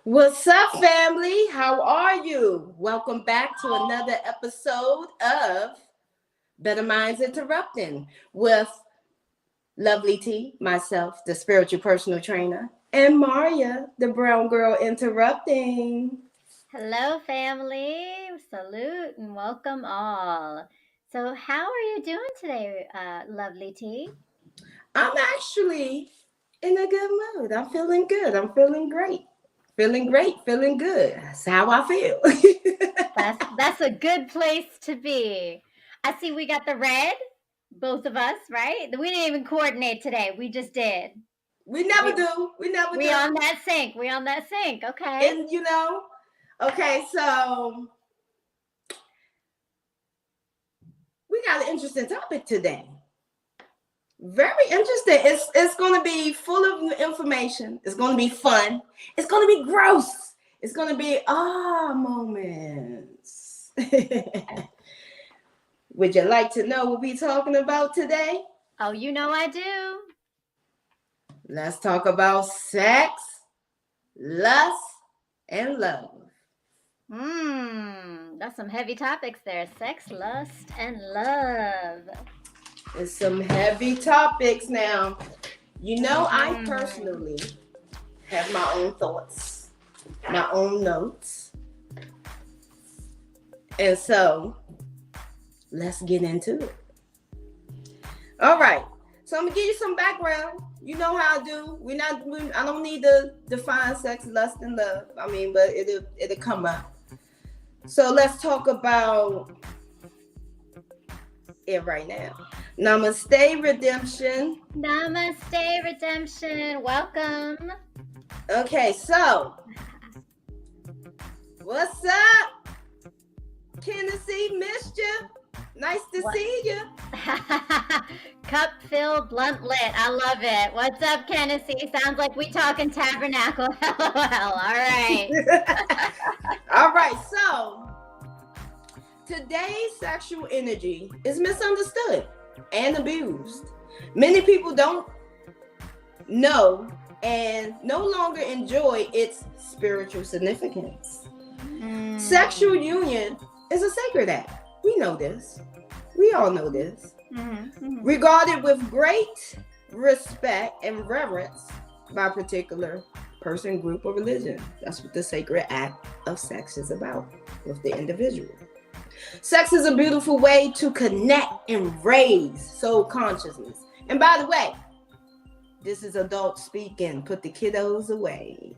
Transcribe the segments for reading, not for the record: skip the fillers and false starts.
What's up, family? How are you? Welcome back to another episode of Bettermindz Interrupting with Lovely T, myself, the spiritual personal trainer, and Maria, the brown girl interrupting. Hello, family. Salute and welcome all. So, how are you doing today, lovely T? I'm actually in a good mood. I'm feeling good. I'm feeling great. Feeling great, feeling good. That's how I feel. That's a good place to be. I see we got the red, both of us, right? We didn't even coordinate today. We just did. we never We do. We never we do. on that sync. We on that sync. Okay. And okay, so we got an interesting topic today. Very interesting. It's going to be full of information. It's going to be fun. It's going to be gross. It's going to be moments. Would you like to know what we're talking about today? Oh, you know I do. Let's talk about sex, lust, and love. That's some heavy topics there. Sex, lust, and love. It's some heavy topics now. I personally have my own thoughts, my own notes. And so let's get into it. All right. So I'm gonna give you some background. You know how I do. I don't need to define sex, lust, and love. But it'll come up. So let's talk about it right now. Namaste, redemption. Namaste, redemption. Welcome. Okay, so what's up, Tennessee Mischief? Nice to see you. Cup filled, blunt lit. I love it. What's up, Tennessee? Sounds like we talking tabernacle. LOL. All right. All right. So today's sexual energy is misunderstood and abused. Many people don't know and no longer enjoy its spiritual significance. Sexual union is a sacred act. We know this. We all know this. Regarded with great respect and reverence by a particular person, group, or religion. That's what the sacred act of sex is about with the individual. Sex is a beautiful way to connect and raise soul consciousness. And by the way, this is adult speaking. Put the kiddos away.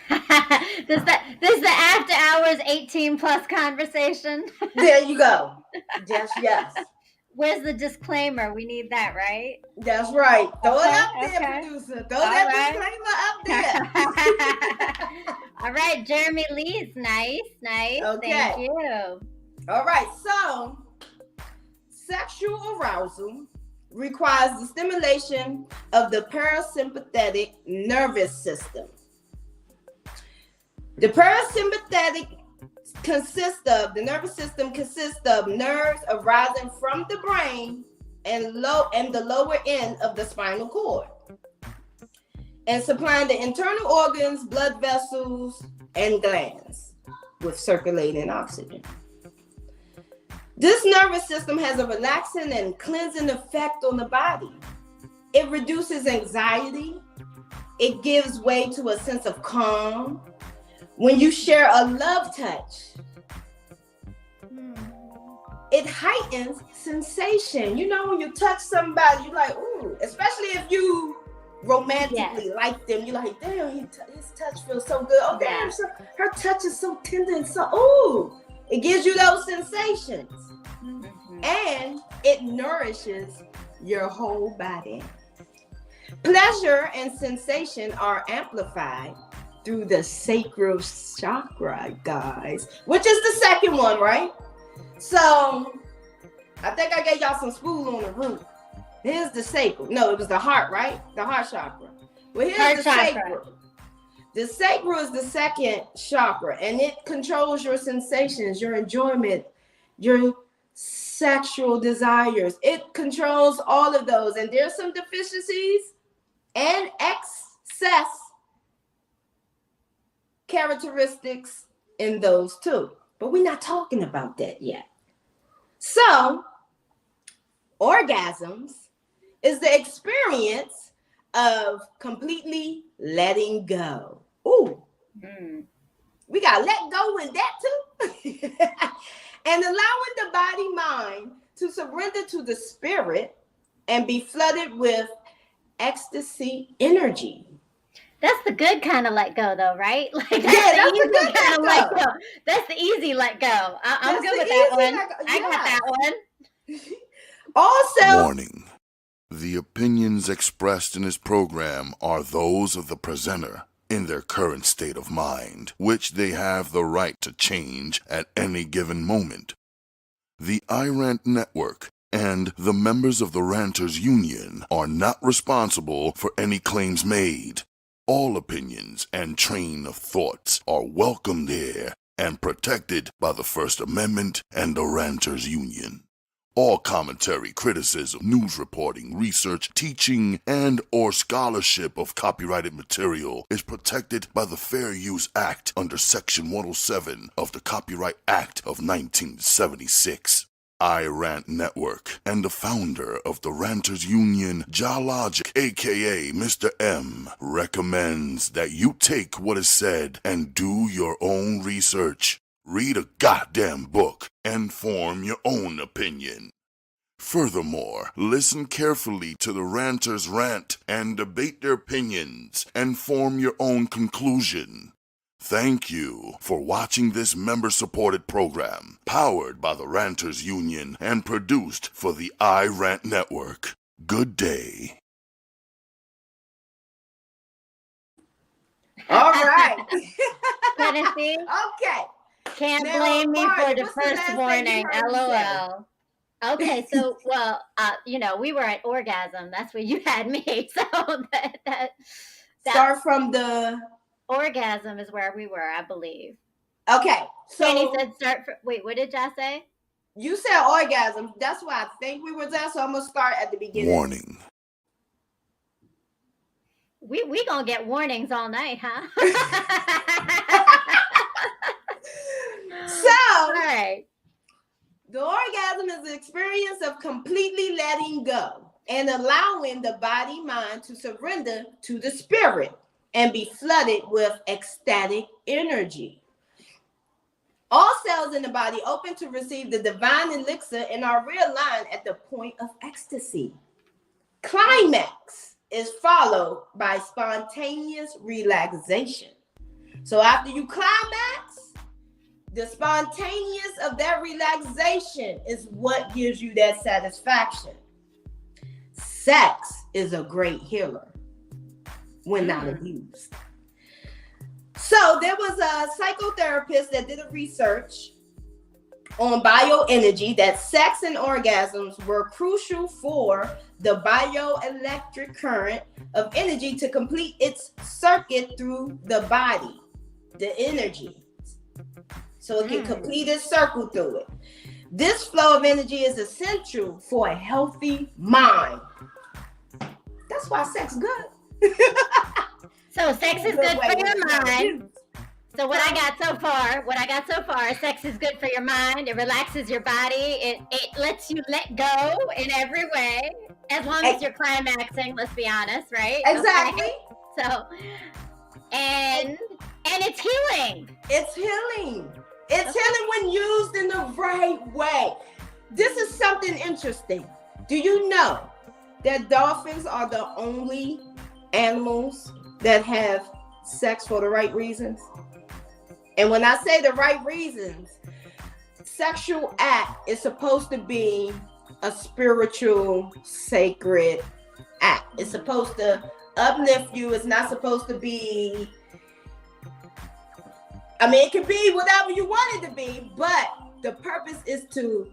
This is the after hours 18 plus conversation. There you go. Yes. Where's the disclaimer? We need that, right? That's right. Throw it up there, producer. Throw that disclaimer up there. All right, Jeremy Lee's nice. Okay. Thank you. All right, so sexual arousal requires the stimulation of the parasympathetic nervous system. The parasympathetic the nervous system consists of nerves arising from the brain and the lower end of the spinal cord, and supplying the internal organs, blood vessels, and glands with circulating oxygen. This nervous system has a relaxing and cleansing effect on the body. It reduces anxiety. It gives way to a sense of calm. When you share a love touch, it heightens sensation. When you touch somebody, you're like, ooh, especially if you romantically like them. You're like, damn, his touch feels so good. Oh, damn, her touch is so tender and so, ooh. It gives you those sensations. And it nourishes your whole body. Pleasure and sensation are amplified through the sacral chakra, guys, which is the second one, right? So I think I gave y'all some spool on the root. Here's the sacral. No, it was the heart, right? The heart chakra. Well, here's the sacral. The sacral is the second chakra, and it controls your sensations, your enjoyment, your sexual desires. It controls all of those, and there's some deficiencies and excess characteristics in those too. But we're not talking about that yet. So, orgasms is the experience of completely letting go. Ooh. We got to let go in that too. And allowing the body mind to surrender to the spirit and be flooded with ecstasy energy. That's the good kind of let go, though, right? Like that's that's the the good kind of let go. go. That's the easy let go. I'm good with that one. I got that one. Also, warning. The opinions expressed in this program are those of the presenter in their current state of mind, which they have the right to change at any given moment. The iRant Network and the members of the Ranters Union are not responsible for any claims made. All opinions and train of thoughts are welcomed here and protected by the First Amendment and the Ranters Union. All commentary, criticism, news reporting, research, teaching, and or scholarship of copyrighted material is protected by the Fair Use Act under Section 107 of the Copyright Act of 1976. iRant Network and the founder of the Ranters Union, Jalogic, aka Mr. M, recommends that you take what is said and do your own research. Read a goddamn book and form your own opinion. Furthermore, listen carefully to the ranters rant and debate their opinions and form your own conclusion. Thank you for watching this member-supported program, powered by the Ranters Union and produced for the iRant Network. Good day. all right. Tennessee, Okay. can't Now, blame me Mark, for the what's the first last thing warning. you heard me say? LOL. Okay, so we were at orgasm. That's where you had me. So that Start from the orgasm is where we were, I believe. okay. So Kenny said wait, what did y'all say? You said orgasm. That's why I think we were there. So I'm gonna start at the beginning. Warning. We gonna get warnings all night, huh? So, all right. The orgasm is the experience of completely letting go and allowing the body mind to surrender to the spirit and be flooded with ecstatic energy. All cells in the body open to receive the divine elixir and are realigned at the point of ecstasy. Climax is followed by spontaneous relaxation. So after you climax, the spontaneous of that relaxation is what gives you that satisfaction. Sex is a great healer when not abused. So there was a psychotherapist that did a research on bioenergy that sex and orgasms were crucial for the bioelectric current of energy to complete its circuit through the body, the energy. So it can complete its circle through it. This flow of energy is essential for a healthy mind. That's why sex good. So sex is good for your mind. So what I got so far, sex is good for your mind. It relaxes your body. It lets you let go in every way, as long as you're climaxing. Let's be honest, right? Exactly. Okay. So, and it's healing. It's healing. It's healing when used in the right way. This is something interesting. Do you know that dolphins are the only animals that have sex for the right reasons? And when I say the right reasons, sexual act is supposed to be a spiritual, sacred act. It's supposed to uplift you. It's not supposed to be, I mean, it can be whatever you want it to be, but the purpose is to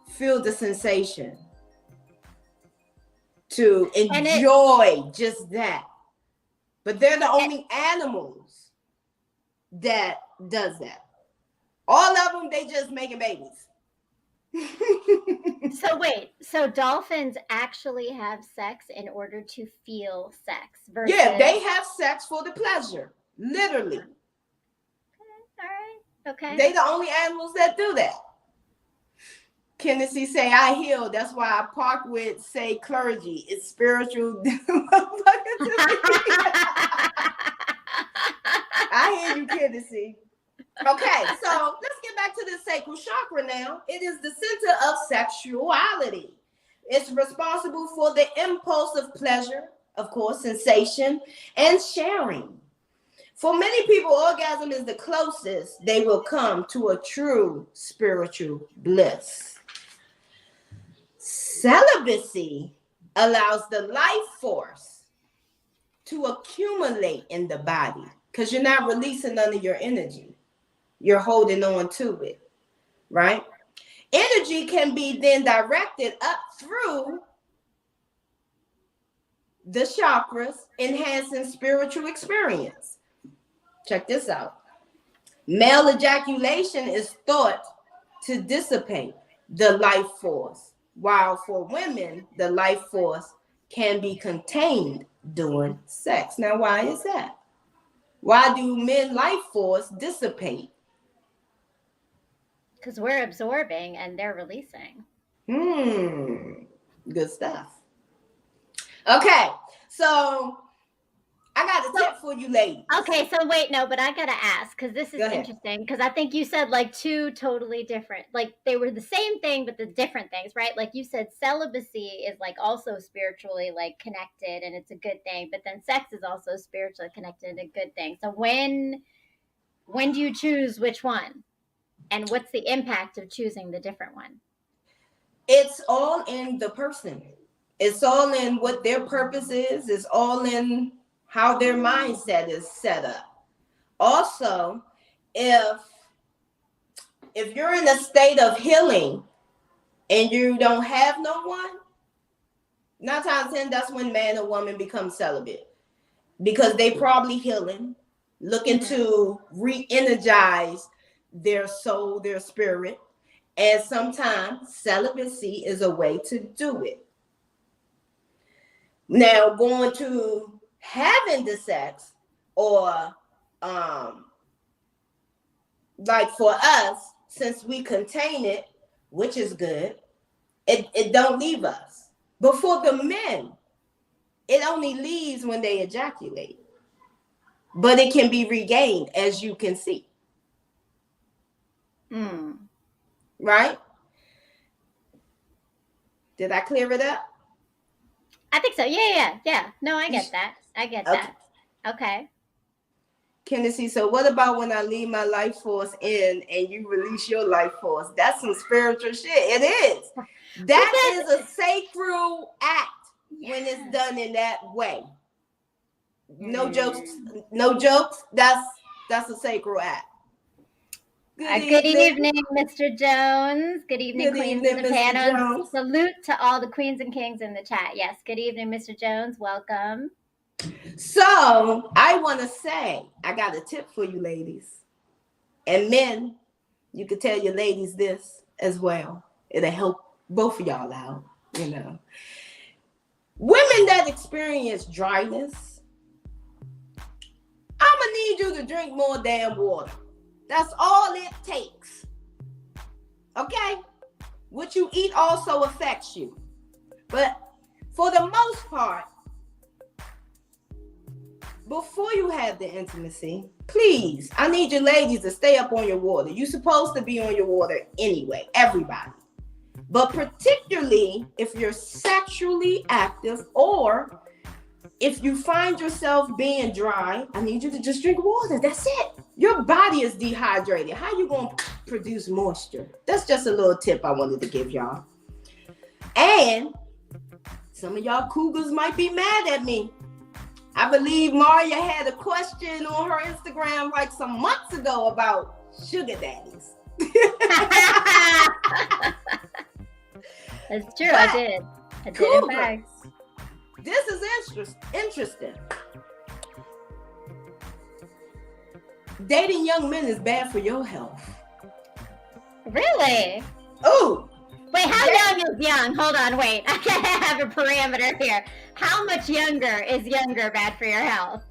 feel the sensation, to enjoy just that. But they're the only animals that does that. All of them, they just making babies. So wait, so dolphins actually have sex in order to feel sex versus... Yeah, they have sex for the pleasure. Literally. All right. Okay. They the only animals that do that. Kennedy say, I heal. That's why I park with, say, clergy. It's spiritual. I hear you, Kennedy. Okay, so let's get back to the sacral chakra now. It is the center of sexuality. It's responsible for the impulse of pleasure, of course, sensation, and sharing. For many people, orgasm is the closest they will come to a true spiritual bliss. Celibacy allows the life force to accumulate in the body because you're not releasing none of your energy. You're holding on to it, right? Energy can be then directed up through the chakras, enhancing spiritual experience. Check this out. Male ejaculation is thought to dissipate the life force, while for women, the life force can be contained during sex. Now, why is that? Why do men life force dissipate? Because we're absorbing and they're releasing. Good stuff. Okay, so I got a tip for you ladies. Okay, so wait, no, but I gotta ask because this is interesting because I think you said like two totally different, like they were the same thing but the different things, right? Like you said celibacy is like also spiritually like connected and it's a good thing, but then sex is also spiritually connected and a good thing. So when do you choose which one? And what's the impact of choosing the different one? It's all in the person. It's all in what their purpose is. It's all in how their mindset is set up. Also, if you're in a state of healing and you don't have no one, 9 times 10, that's when man or woman becomes celibate because they probably healing, looking to re-energize their soul, their spirit, and sometimes celibacy is a way to do it. Now, going to having the sex, or like for us, since we contain it, which is good, it don't leave us. But for the men, it only leaves when they ejaculate. But it can be regained, as you can see. Right? Did I clear it up? I think so. Yeah. No, I get that. That. Okay. Kennedy, so what about when I leave my life force in and you release your life force? That's some spiritual shit. It is. That is a sacred act when it's done in that way. No jokes. That's a sacred act. Good evening, Mr. Jones. Good evening, Queens in the panel. Salute to all the queens and kings in the chat. Yes, good evening, Mr. Jones. Welcome. So I want to say, I got a tip for you ladies. And men, you can tell your ladies this as well. It'll help both of y'all out, you know. Women that experience dryness, I'm going to need you to drink more damn water. That's all it takes. Okay? What you eat also affects you. But for the most part, before you have the intimacy, please, I need you ladies to stay up on your water. You're supposed to be on your water anyway, everybody. But particularly if you're sexually active or if you find yourself being dry, I need you to just drink water. That's it. Your body is dehydrated. How you going to produce moisture? That's just a little tip I wanted to give y'all. And some of y'all cougars might be mad at me. I believe Maria had a question on her Instagram like some months ago about sugar daddies. That's true. I did. In fact. This is interesting. Dating young men is bad for your health. Really? Oh. Wait, how young is young? Hold on, wait. I have a parameter here. How much younger is younger bad for your health?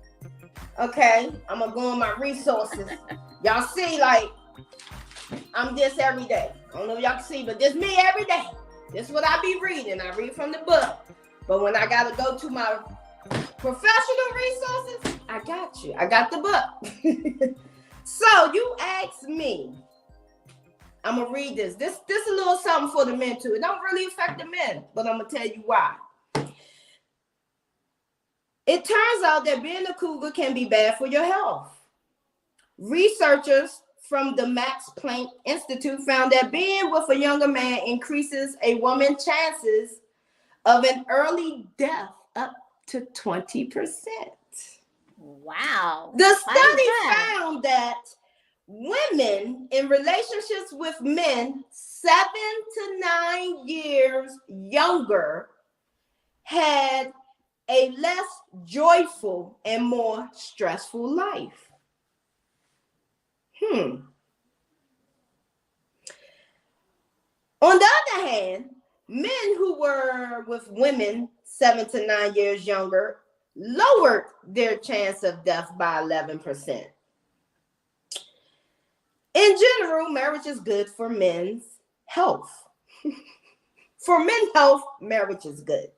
Okay, I'm gonna go on my resources. Y'all see, like, I'm this every day. I don't know if y'all can see, but this me every day. This is what I be reading. I read from the book. But when I gotta go to my professional resources, I got you. I got the book. So you asked me. I'm gonna read this. This is a little something for the men too. It don't really affect the men, but I'm gonna tell you why. It turns out that being a cougar can be bad for your health. Researchers from the Max Planck Institute found that being with a younger man increases a woman's chances of an early death up to 20%. Wow. The study found that women in relationships with men 7 to 9 years younger had a less joyful and more stressful life. On the other hand, men who were with women 7 to 9 years younger lowered their chance of death by 11%. In general, marriage is good for men's health. For men's health, marriage is good.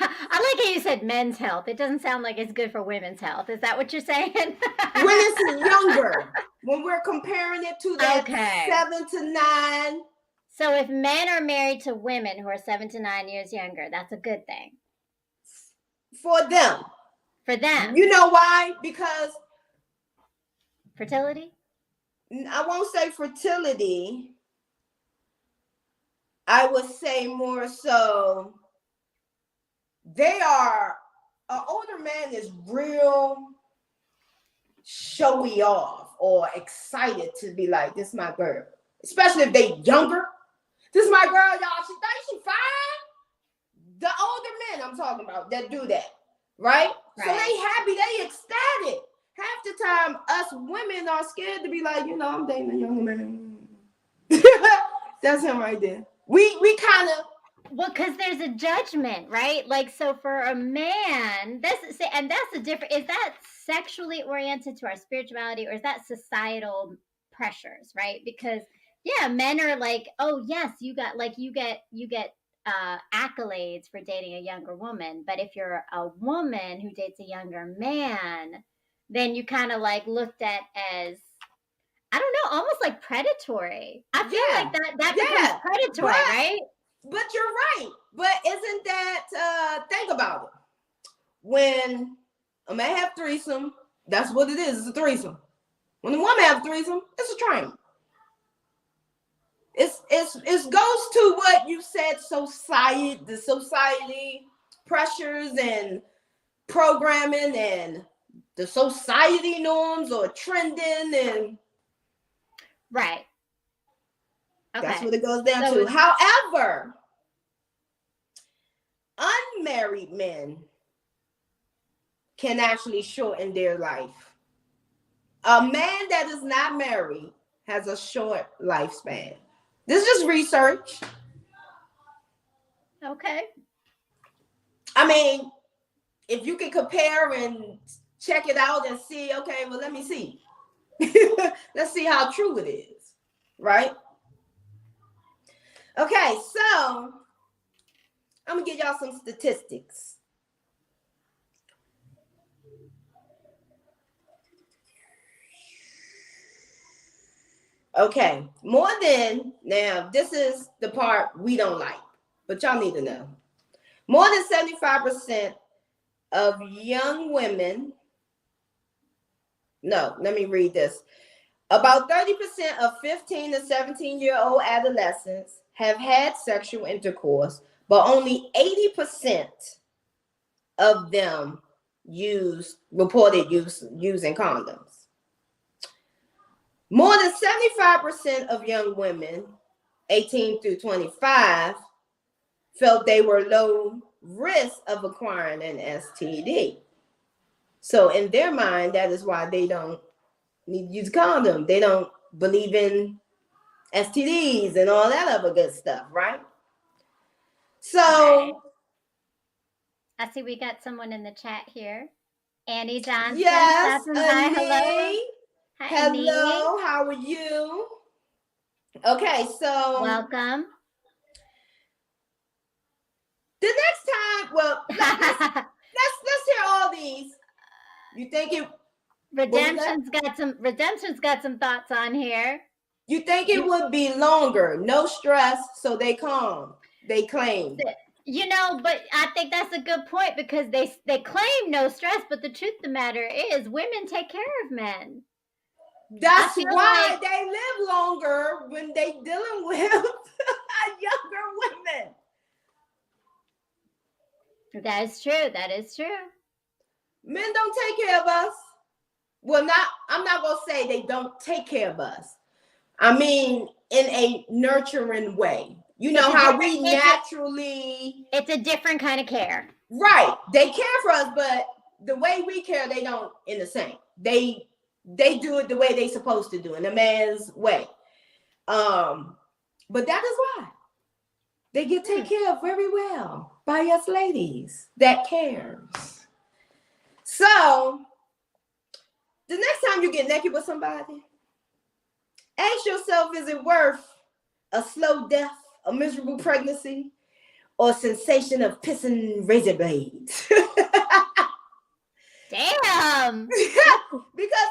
I like how you said men's health. It doesn't sound like it's good for women's health. Is that what you're saying? When it's younger, when we're comparing it to that 7 to 9. So if men are married to women who are 7 to 9 years younger, that's a good thing. For them. For them. You know why? Because fertility? I won't say fertility. I would say more so they are, an older man is real showy off or excited to be like, this is my girl. Especially if they younger. This is my girl, y'all. She thinks she fine. The older men I'm talking about that do that, right? So they happy, they ecstatic. Half the time, us women are scared to be like, you know, I'm dating a younger man. That's him right there. We kind of. Well, because there's a judgment, right? Like, so for a man, that's a different, is that sexually oriented to our spirituality, or is that societal pressures, right? Because yeah, men are like, oh yes, you get accolades for dating a younger woman. But if you're a woman who dates a younger man, then you kind of like looked at as, I don't know, almost like predatory. I feel like that becomes predatory, right? But you're right. But isn't that, think about it. When a man have threesome, that's what it is. It's a threesome. When a woman have a threesome, it's a triangle. It goes to what you said, the society pressures and programming and the society norms or trending and right. Okay. That's what it goes down to. However, unmarried men can actually shorten their life. A man that is not married has a short lifespan. This is just research. Okay. I mean, if you can compare and check it out and see, okay, well, let me see. Let's see how true it is, right? Okay, so I'm gonna give y'all some statistics. Okay, now this is the part we don't like, but y'all need to know. More than 75% of young women, let me read this. About 30% of 15 to 17-year-old adolescents have had sexual intercourse, but only 80% of them reported using condoms. More than 75% of young women, 18 through 25, felt they were low risk of acquiring an STD. So in their mind, that is why they don't need to use a condom. They don't believe in STDs and all that other good stuff, right? So I see we got someone in the chat here. Annie Johnson. Yes, Stopping by. Hello. Annie. Hi, Annie. Hello, how are you? Okay, so welcome. The next time, well, let's hear all these. You think it? Redemption's got some thoughts on here. You think it would be longer, no stress, so they calm. They claim. You know, but I think that's a good point because they claim no stress, but the truth of the matter is women take care of men. That's why they live longer when they dealing with younger women. That is true. That is true. Men don't take care of us. Well, I'm not going to say they don't take care of us. I mean, in a nurturing way. You know how we naturally... It's a different kind of care. Right. They care for us, but the way we care, they don't in the same. They do it the way they supposed to do, in a man's way. But that is why. They get taken care of very well by us ladies that cares. So, the next time you get naked with somebody, ask yourself, is it worth a slow death, a miserable pregnancy, or sensation of pissing razor blades? Damn. Because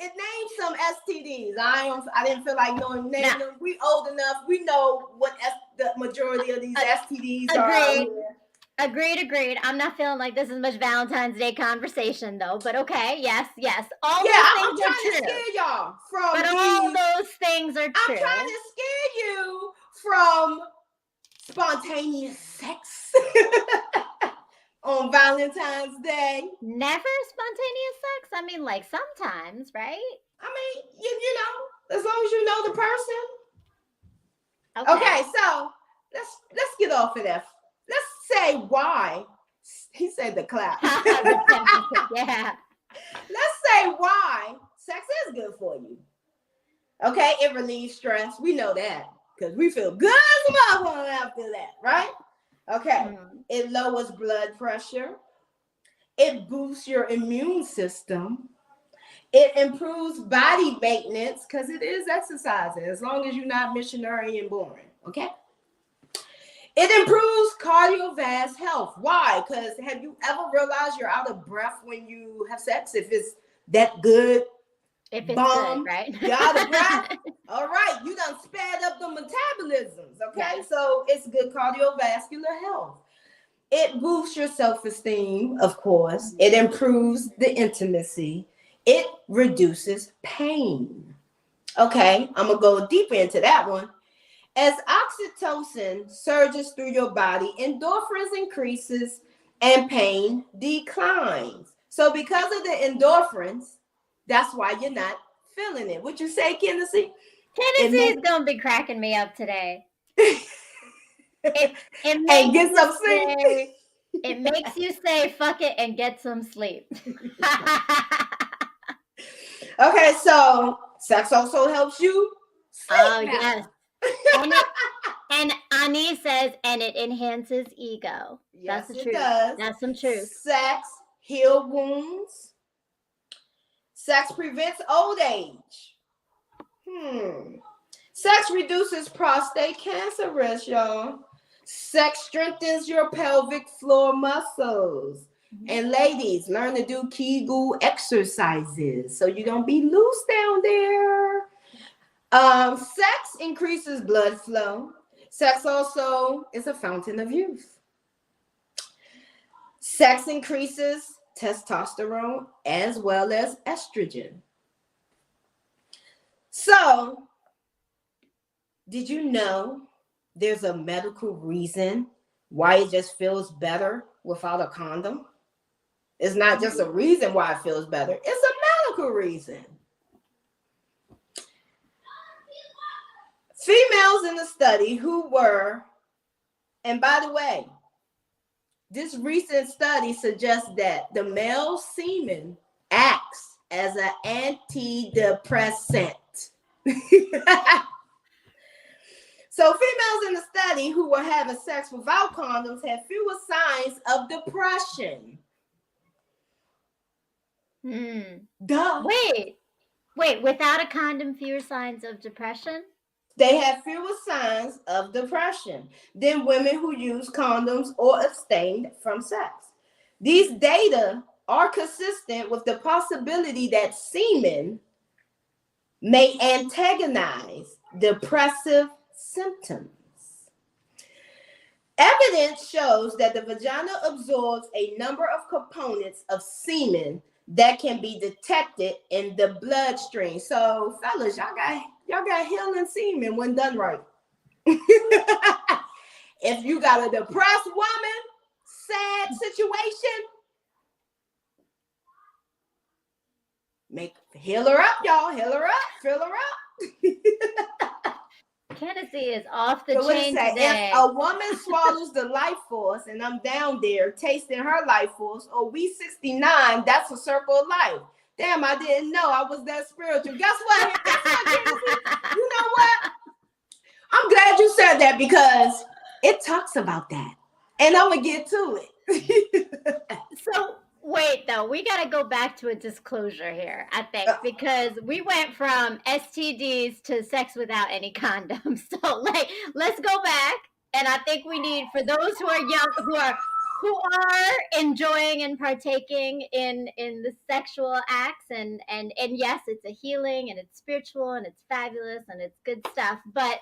it names some STDs. I didn't feel like knowing names. No. We old enough. We know what the majority of these STDs are. Agreed. I'm not feeling like this is much Valentine's Day conversation though, but okay. Yes. All those things I'm trying to scare y'all from but all those things are true. I'm trying to scare you from spontaneous sex on Valentine's Day. Never spontaneous sex? I mean, like sometimes, right? I mean, you know, as long as you know the person. Okay, so let's get off of that. Let's say why. He said the clap. Yeah. Let's say why sex is good for you. Okay, it relieves stress. We know that because we feel good as a motherfucker after that, right? Okay, It lowers blood pressure. It boosts your immune system. It improves body maintenance because it is exercising as long as you're not missionary and boring, okay? It improves cardiovascular health. Why? Because have you ever realized you're out of breath when you have sex? If it's that good, if it's good, right? You're out of breath. All right, you done sped up the metabolisms, okay? Yes. So it's good cardiovascular health. It boosts your self-esteem, of course. It improves the intimacy. It reduces pain. Okay, I'm going to go deeper into that one. As oxytocin surges through your body, endorphins increases and pain declines. So because of the endorphins, that's why you're not feeling it. What you say, Tennessee? Tennessee's going to be cracking me up today. It get some sleep. It makes you say, fuck it, and get some sleep. Okay, so sex also helps you sleep. Oh, yes. And Ani says, and it enhances ego. Yes, that's the it truth. Does. That's some truth. Sex heals wounds. Sex prevents old age. Sex reduces prostate cancer risk, y'all. Sex strengthens your pelvic floor muscles. And ladies, learn to do Kegel exercises so you don't be loose down there. Sex increases blood flow. Sex also is a fountain of youth. Sex increases testosterone as well as estrogen. So, did you know there's a medical reason why it just feels better without a condom? It's not just a reason why it feels better. It's a medical reason. Females in the study who were, and by the way, this recent study suggests that the male semen acts as an antidepressant. So females in the study who were having sex without condoms had fewer signs of depression. Duh. Wait, without a condom, fewer signs of depression? They have fewer signs of depression than women who use condoms or abstain from sex. These data are consistent with the possibility that semen may antagonize depressive symptoms. Evidence shows that the vagina absorbs a number of components of semen that can be detected in the bloodstream. So, fellas, y'all got healing semen when done right. If you got a depressed woman, sad situation, heal her up, y'all. Heal her up, fill her up. Candace is off the chain today. If a woman swallows the life force, and I'm down there tasting her life force, or we 69, that's a circle of life. Damn, I didn't know I was that spiritual. Guess what? You know what? I'm glad you said that because it talks about that. And I'm going to get to it. So, wait, though, we got to go back to a disclosure here, I think, because we went from STDs to sex without any condoms. So, let's go back. And I think we need, for those who are young, who are enjoying and partaking in the sexual acts, and yes, it's a healing and it's spiritual and it's fabulous and it's good stuff. But,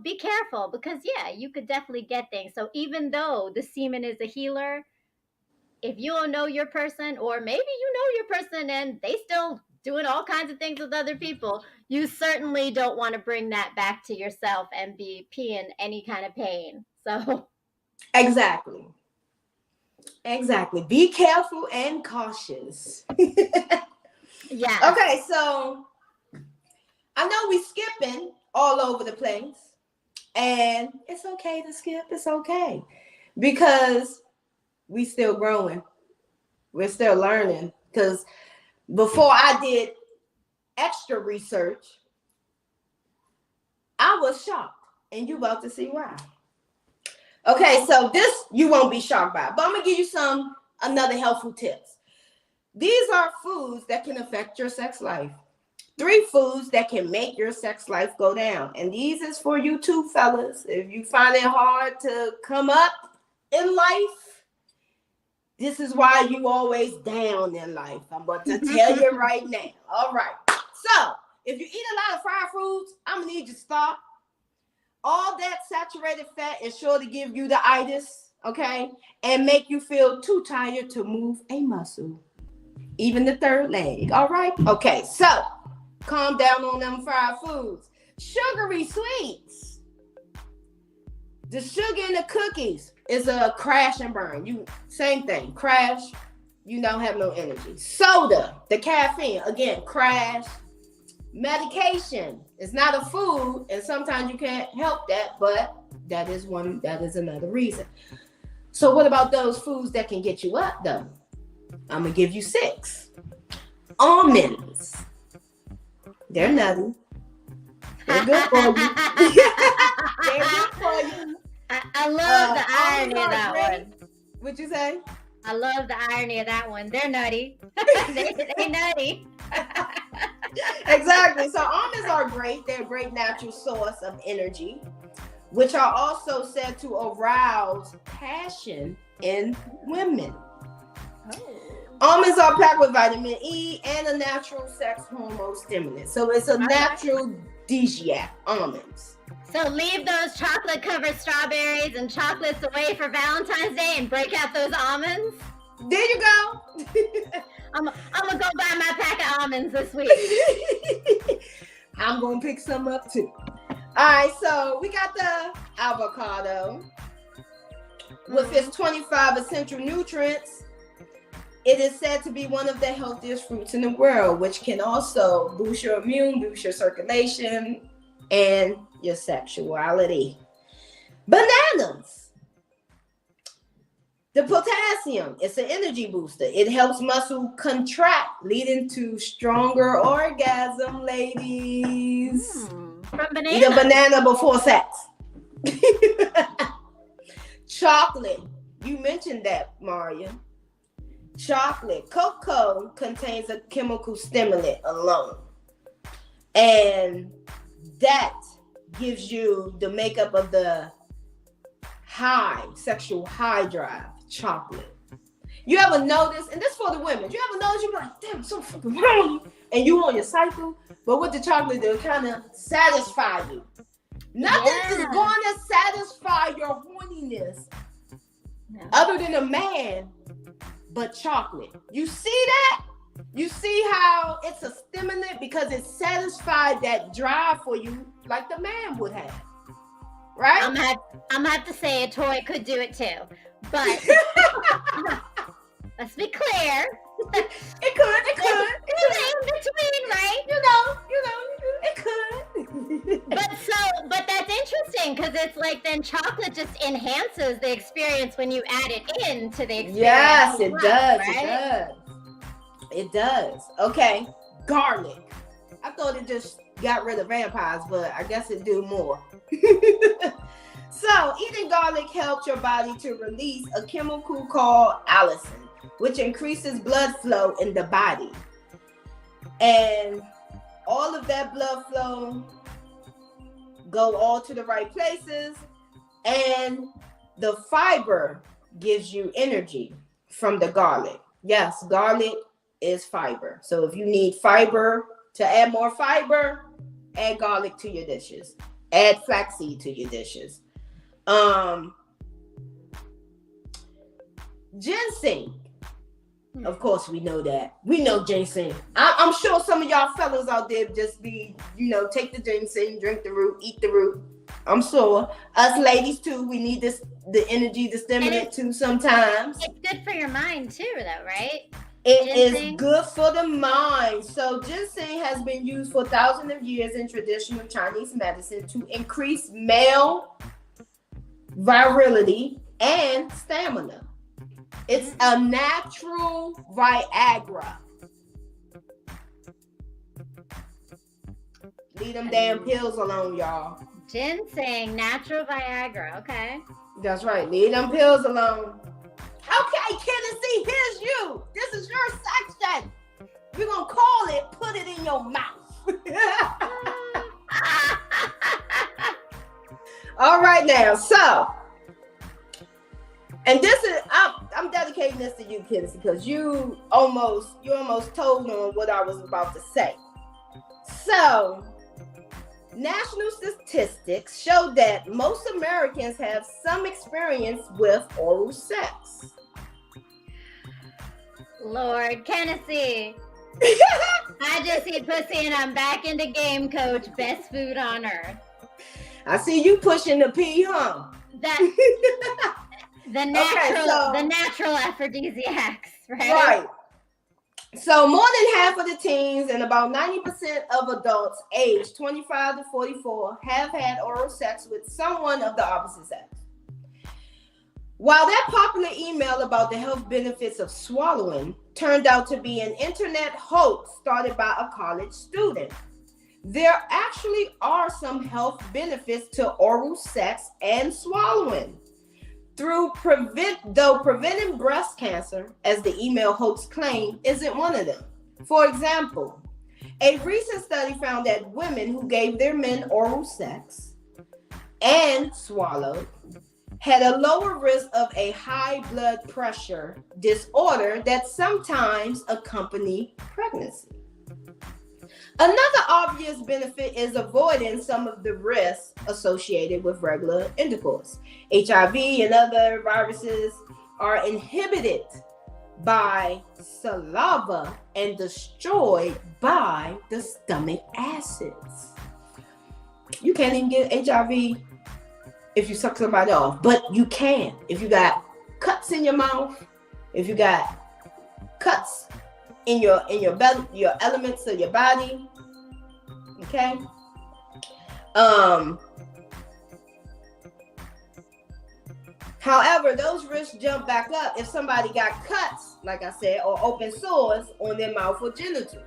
be careful because, yeah, you could definitely get things. So even though the semen is a healer, if you don't know your person, or maybe you know your person and they still doing all kinds of things with other people, you certainly don't want to bring that back to yourself and be peeing any kind of pain. So Exactly. Be careful and cautious. Yeah. Okay, so I know we skipping all over the place, and it's okay to skip. It's okay because we still growing. We're still learning. Because before I did extra research, I was shocked, and you about to see why. Okay, so this you won't be shocked by, but I'm gonna give you another helpful tips. These are foods that can affect your sex life. 3 foods that can make your sex life go down. And these is for you too, fellas. If you find it hard to come up in life, this is why you always down in life. I'm about to tell you right now. All right. So if you eat a lot of fried foods, I'm gonna need you to stop. All that saturated fat is sure to give you the itis, okay? And make you feel too tired to move a muscle. Even the third leg. All right. Okay, so calm down on them fried foods. Sugary sweets. The sugar in the cookies is a crash and burn. Same thing. Crash. You don't have no energy. Soda, the caffeine, again, crash. Medication is not a food, and sometimes you can't help that, but that is another reason. So what about those foods that can get you up though? I'm gonna give you 6. Almonds. They're nutty. They're good for you. They're good for you. I love the irony of that one. What'd you say? I love the irony of that one. They're nutty. they nutty. Exactly. So almonds are great. They're a great natural source of energy, which are also said to arouse passion in women. Almonds are packed with vitamin E and a natural sex hormone stimulant. So it's a natural aphrodisiac, almonds. So leave those chocolate-covered strawberries and chocolates away for Valentine's Day and break out those almonds. There you go. I'm gonna go buy my pack of almonds this week. I'm gonna pick some up too. All right, so we got the avocado with its 25 essential nutrients. It is said to be one of the healthiest fruits in the world, which can also boost your immune, boost your circulation, and your sexuality. Bananas. The potassium, it's an energy booster. It helps muscle contract, leading to stronger orgasm, ladies. From banana. Eat a banana before sex. Chocolate. You mentioned that, Maria. chocolate. Cocoa contains a chemical stimulant alone. And that gives you the makeup of the sexual high drive, chocolate. You ever notice, and this for the women, you ever notice you be like, damn, I'm so fucking horny, and you on your cycle, but with the chocolate, they'll kind of satisfy you. Nothing is going to satisfy your horniness other than a man, but chocolate. You see that? You see how it's a stimulant because it satisfied that drive for you like the man would have, right? I'm gonna have to say a toy could do it too, but let's be clear. It could. In between, right? You know, it could. But that's interesting because it's like then chocolate just enhances the experience when you add it into the experience. Yes, it does. Right? It does. Okay, garlic. I thought it just got rid of vampires, but I guess it do more. So, eating garlic helps your body to release a chemical called allicin, which increases blood flow in the body. And all of that blood flow go all to the right places. And the fiber gives you energy from the garlic. Yes, garlic is fiber. So if you need fiber, to add more fiber, add garlic to your dishes. Add flaxseed to your dishes. Ginseng. Of course, we know that. We know ginseng. I'm sure some of y'all fellas out there just be, take the ginseng, drink the root, eat the root. I'm sure. Us ladies too, we need the energy, the stimulant too sometimes. It's good for your mind too, though, right? It is good for the mind. So ginseng has been used for thousands of years in traditional Chinese medicine to increase male virility and stamina. It's a natural Viagra. Leave them damn pills alone, y'all. Ginseng, natural Viagra, okay. That's right. Leave them pills alone. Okay, Kennedy, here's you. This is your section. We're going to call it, put it in your mouth. All right now, so, and this is, I'm dedicating this to you, Kennedy, because you almost told on what I was about to say. So, national statistics show that most Americans have some experience with oral sex. Lord, Kennedy. I just eat pussy and I'm back into game coach. Best food on earth. I see you pushing the P, huh? The natural aphrodisiacs, right? Right. So more than half of the teens and about 90% of adults aged 25 to 44 have had oral sex with someone of the opposite sex. While that popular email about the health benefits of swallowing turned out to be an internet hoax started by a college student, there actually are some health benefits to oral sex and swallowing. Though preventing breast cancer, as the email hoax claimed, isn't one of them. For example, a recent study found that women who gave their men oral sex and swallowed had a lower risk of a high blood pressure disorder that sometimes accompanies pregnancy. Another obvious benefit is avoiding some of the risks associated with regular intercourse. HIV and other viruses are inhibited by saliva and destroyed by the stomach acids. You can't even get HIV if you suck somebody off, but you can if you got cuts in your mouth, if you got cuts in your belly, your elements of your body. Okay. However, those risks jump back up if somebody got cuts, like I said, or open sores on their mouth or genitals.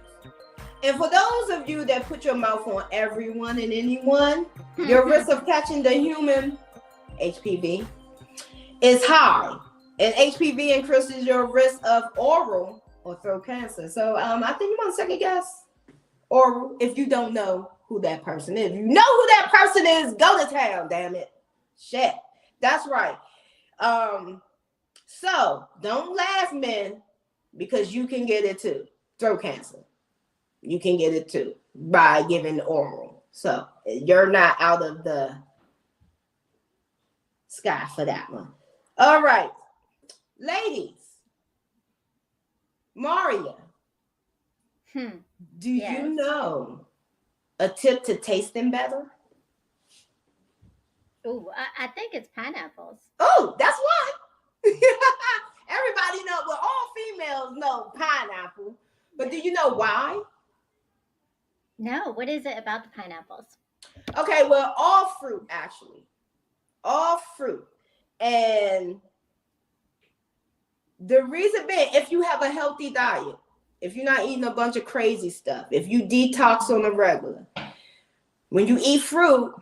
And for those of you that put your mouth on everyone and anyone, your risk of catching the human HPV is high. And HPV increases your risk of oral or throat cancer. So I think you want to second guess oral if you don't know who that person is. If you know who that person is, go to town, damn it. Shit. That's right. So don't laugh, men, because you can get it too. Throat cancer. You can get it too by giving oral. So you're not out of the sky for that one. All right. Ladies, Maria, do you know a tip to tasting better? Oh, I think it's pineapples. Oh, that's one. Everybody knows, well, all females know pineapple, but do you know why? No, what is it about the pineapples? Okay, well, all fruit, actually. All fruit. And the reason being, if you have a healthy diet, if you're not eating a bunch of crazy stuff, if you detox on a regular, when you eat fruit,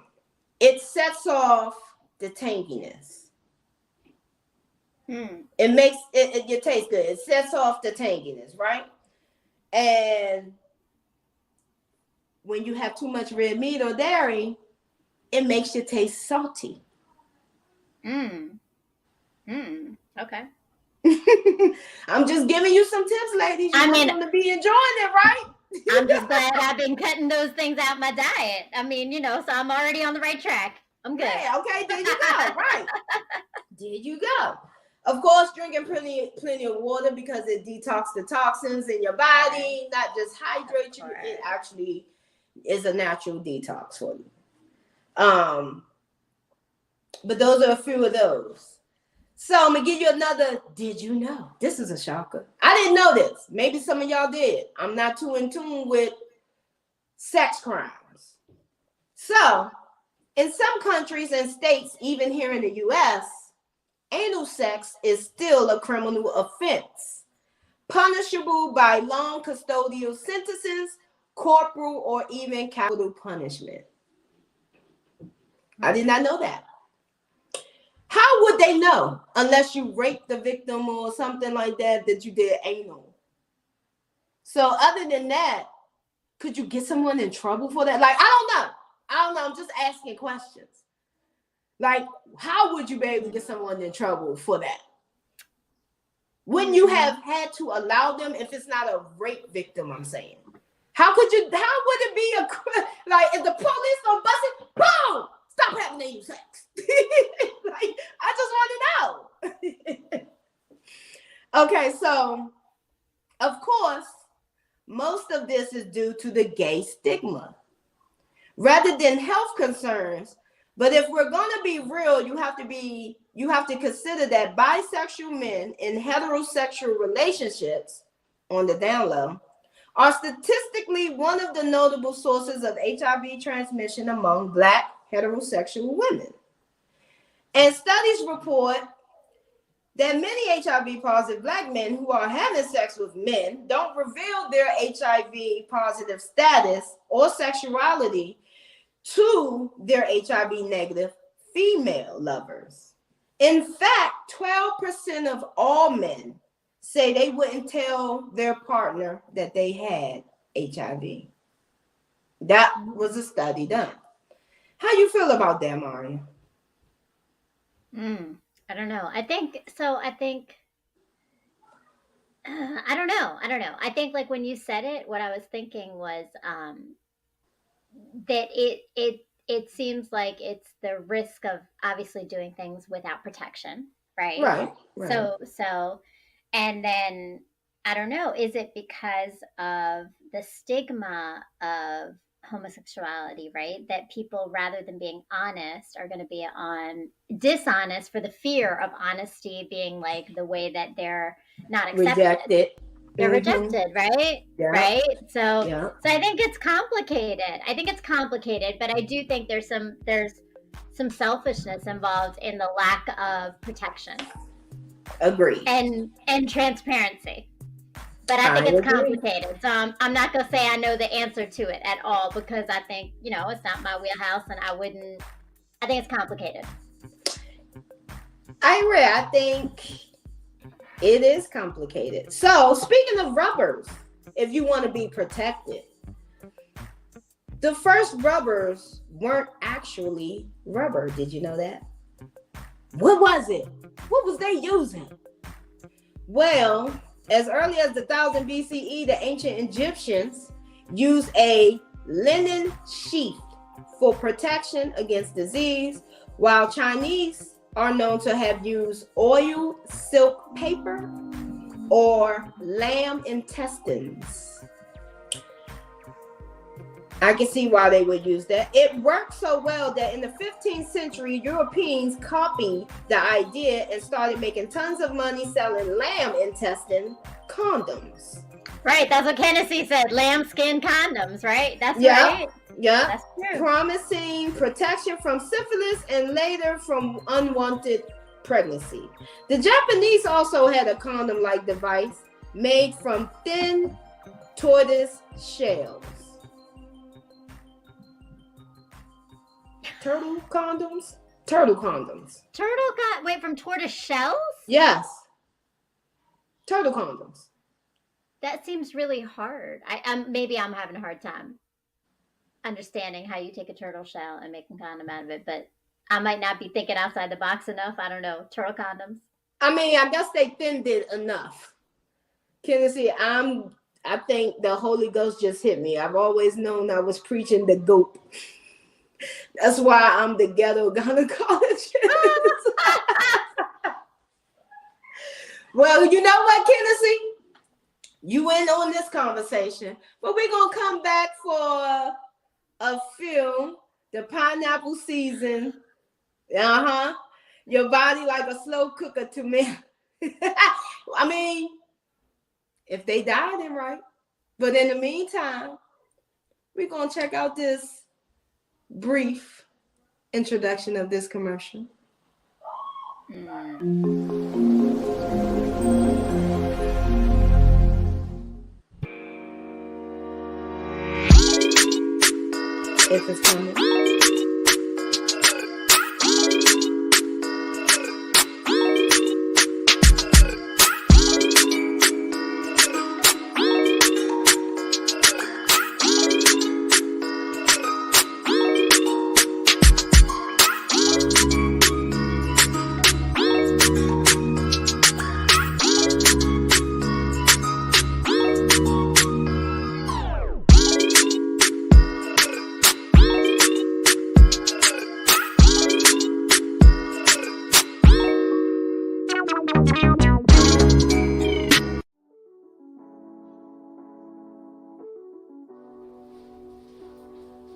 it sets off the tanginess. It makes it taste good. It sets off the tanginess, right? And when you have too much red meat or dairy, it makes you taste salty. Okay. I'm just giving you some tips, ladies. You want them to be enjoying it, right? I'm just glad I've been cutting those things out my diet. I mean, so I'm already on the right track. I'm good. Yeah, okay, there you go. Right. There you go. Of course, drinking plenty of water because it detox the toxins in your body, not just hydrate you. It actually is a natural detox for you. But those are a few of those. So I'm gonna give you another. Did you know? This is a shocker. I didn't know this. Maybe some of y'all did. I'm not too in tune with sex crimes. So in some countries and states, even here in the US, anal sex is still a criminal offense, punishable by long custodial sentences, corporal, or even capital punishment. I did not know that. How would they know unless you raped the victim or something like that you did anal? So other than that, could you get someone in trouble for that? Like, I don't know. I'm just asking questions. Like, how would you be able to get someone in trouble for that? Wouldn't you have had to allow them if it's not a rape victim, I'm saying? How would it be like if the police don't bust it, boom, stop having anal sex. Like, I just want to know. Okay, so of course, most of this is due to the gay stigma rather than health concerns. But if we're going to be real, you have to consider that bisexual men in heterosexual relationships, on the down low, are statistically one of the notable sources of HIV transmission among Black heterosexual women. And studies report that many HIV positive Black men who are having sex with men don't reveal their HIV positive status or sexuality to their HIV negative female lovers. In fact, 12% of all men say they wouldn't tell their partner that they had HIV. That was a study done. How you feel about that, Maria? I don't know. I don't know. I think like when you said it, what I was thinking was that it seems like it's the risk of obviously doing things without protection, right? Right. So and then I don't know, is it because of the stigma of homosexuality, right? That people, rather than being honest, are going to be dishonest for the fear of honesty being like the way that they're not accepted. Rejected. They're rejected, right? Yeah. Right. So I think it's complicated. But I do think there's some selfishness involved in the lack of protection. Agreed. And transparency. But I think it's complicated. So I'm not going to say I know the answer to it at all because I think, it's not my wheelhouse and I think it's complicated. I agree. I think It is complicated. So, speaking of rubbers, if you want to be protected, the first rubbers weren't actually rubber. Did you know that? What was it? What was they using? Well, as early as the 1000 BCE, the ancient Egyptians used a linen sheath for protection against disease, while Chinese are known to have used oil silk paper or lamb intestines. I can see why they would use that. It worked so well that in the 15th century, Europeans copied the idea and started making tons of money selling lamb intestine condoms. Right, that's what Hennessy said. Lambskin condoms, right? That's right. Yeah, that's true. Promising protection from syphilis and later from unwanted pregnancy. The Japanese also had a condom-like device made from thin tortoise shells. Turtle condoms? Turtle condoms. Wait, from tortoise shells? Yes. Turtle condoms. That seems really hard. Maybe I'm having a hard time understanding how you take a turtle shell and make a condom out of it, but I might not be thinking outside the box enough. I don't know. Turtle condoms. I mean, I guess they thinned it enough. Kennedy, I think the Holy Ghost just hit me. I've always known I was preaching the goat. That's why I'm the ghetto gynecologist. Well, you know what, Kennedy? You went on this conversation, but we're going to come back for a film, The Pineapple Season. Your body like a slow cooker to me. I mean, if they die, then right. But in the meantime, we're going to check out this brief introduction of this commercial. If it's coming.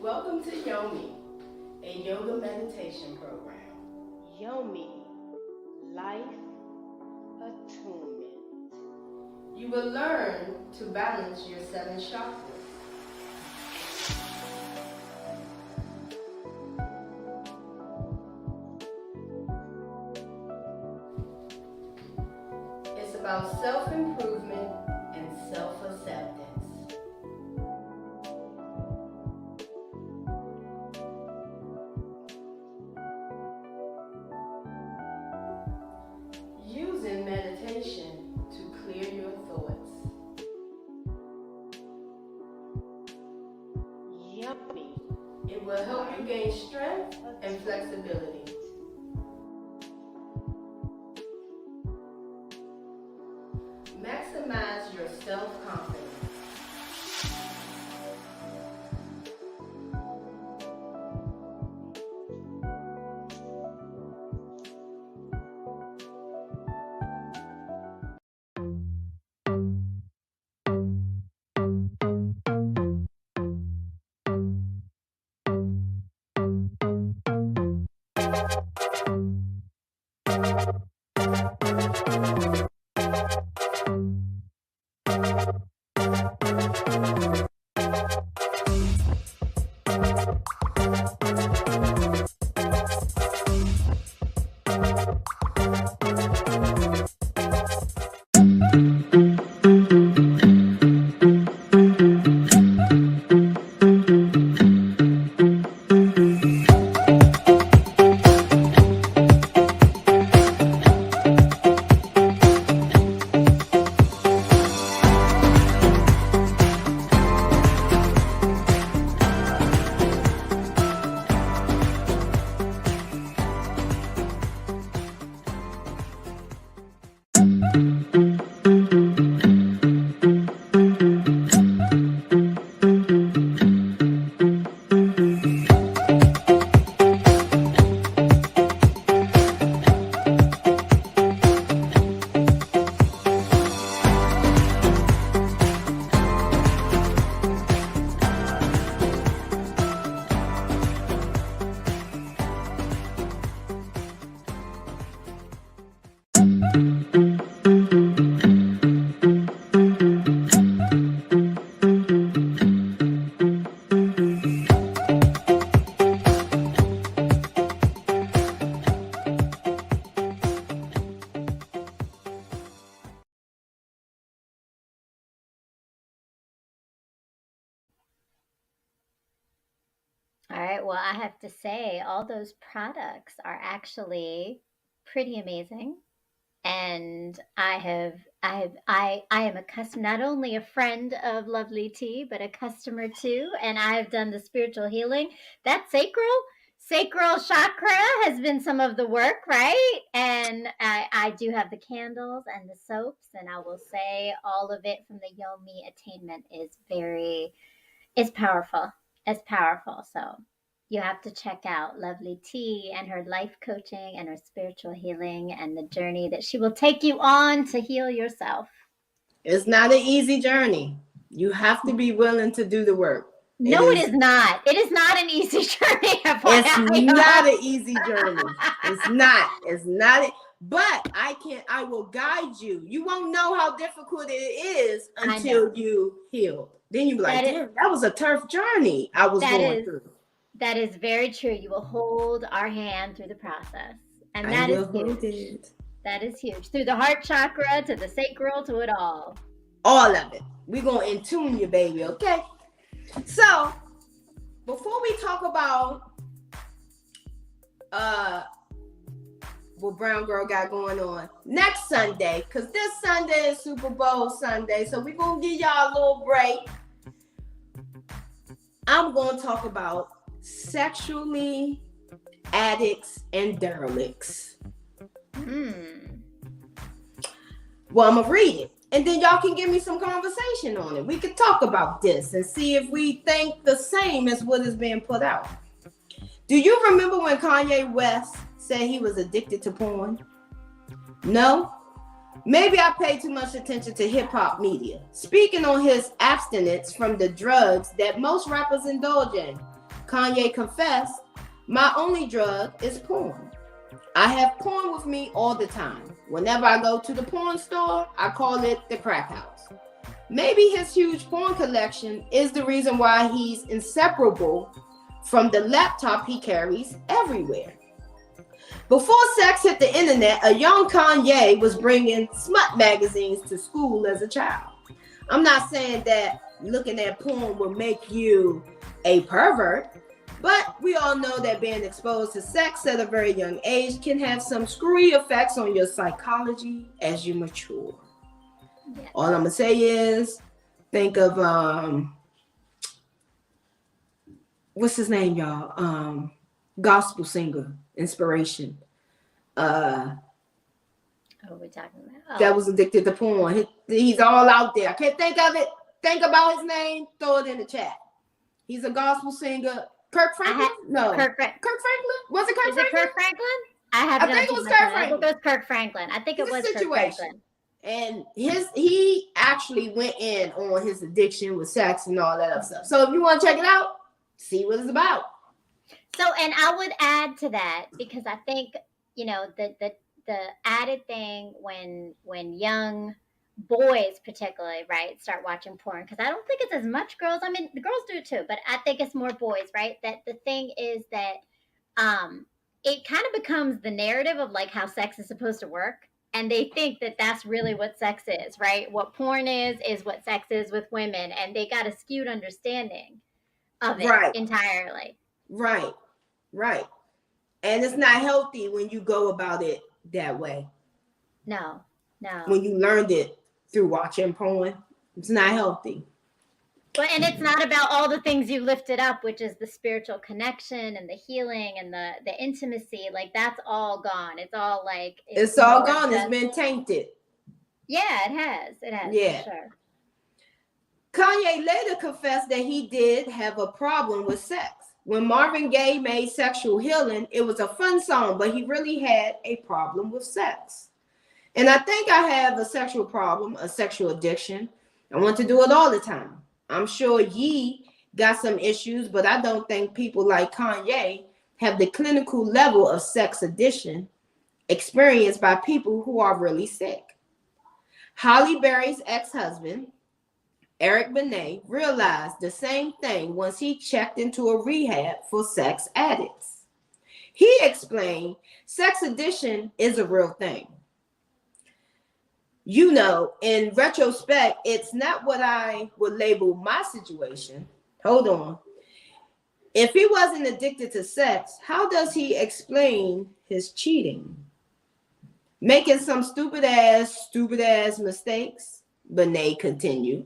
Welcome to Yomi, a yoga meditation program. Yomi, life attunement. You will learn to balance your 7 chakras. It's about self-improvement and self-acceptance. Using meditation to clear your thoughts. Yummy. It will help you gain strength and flexibility. Maximize your self-confidence. All right. Well, I have to say, all those products are actually pretty amazing. And I am a customer, not only a friend of Lovely Tea, but a customer too. And I've done the spiritual healing. That sacral chakra has been some of the work, right? And I do have the candles and the soaps, and I will say all of it from the Yomi attainment is powerful. It's powerful. So you have to check out Lovely T and her life coaching and her spiritual healing and the journey that she will take you on to heal yourself. It's not an easy journey. You have to be willing to do the work. No, it is not. It is not an easy journey. It's not an easy journey. It's not. It's not. But I will guide you. You won't know how difficult it is until you heal. Then you be like, damn, that was a tough journey I was going through. That is very true. You will hold our hand through the process. And that is huge. That is huge. Through the heart chakra, to the sacral, to it all. All of it. We're going to in-tune you, baby, okay? So, before we talk about what Brown Girl got going on next Sunday, because this Sunday is Super Bowl Sunday, so we're going to give y'all a little break. I'm going to talk about sexually addicts and derelicts. Well, I'm going to read it. And then y'all can give me some conversation on it. We could talk about this and see if we think the same as what is being put out. Do you remember when Kanye West said he was addicted to porn? No? Maybe I paid too much attention to hip-hop media. Speaking on his abstinence from the drugs that most rappers indulge in, Kanye confessed, "My only drug is porn. I have porn with me all the time. Whenever I go to the porn store, I call it the crack house." Maybe his huge porn collection is the reason why he's inseparable from the laptop he carries everywhere. Before sex hit the internet, a young Kanye was bringing smut magazines to school as a child. I'm not saying that looking at porn will make you a pervert, but we all know that being exposed to sex at a very young age can have some screwy effects on your psychology as you mature. Yeah. All I'm gonna say is, think of what's his name, y'all? Gospel singer, Inspiration. We're talking about that was addicted to porn. He's all out there. I can't think of it. Think about his name. Throw it in the chat. He's a gospel singer. Kirk Franklin? No. Kirk Franklin? Was it Kirk Franklin? Is it Kirk Franklin? I think it was Kirk Franklin. I think it was Kirk Franklin. I think it was Kirk Franklin. And he actually went in on his addiction with sex and all that other stuff. So if you want to check it out, see what it's about. So, and I would add to that, because I think, you know, the added thing when young boys particularly, right, start watching porn, because I don't think it's as much girls. I mean, the girls do it too, but I think it's more boys, right? That the thing is that it kind of becomes the narrative of like how sex is supposed to work. And they think that that's really what sex is, right? What porn is what sex is with women. And they got a skewed understanding of it entirely. Right. And it's not healthy when you go about it that way. No. When you learned it through watching porn, it's not healthy. But and it's not about all the things you lifted up, which is the spiritual connection and the healing and the intimacy. Like that's all gone. It's all like it's all gone. It's been tainted. Yeah, it has. Yeah. For sure. Kanye later confessed that he did have a problem with sex. When Marvin Gaye made Sexual Healing, it was a fun song, but he really had a problem with sex. And I think I have a sexual problem, a sexual addiction. I want to do it all the time. I'm sure Ye got some issues, but I don't think people like Kanye have the clinical level of sex addiction experienced by people who are really sick. Halle Berry's ex-husband, Eric Benet, realized the same thing once he checked into a rehab for sex addicts. He explained sex addiction is a real thing. You know, in retrospect, it's not what I would label my situation. Hold on. If he wasn't addicted to sex, how does he explain his cheating? Making some stupid ass mistakes. Benet continued.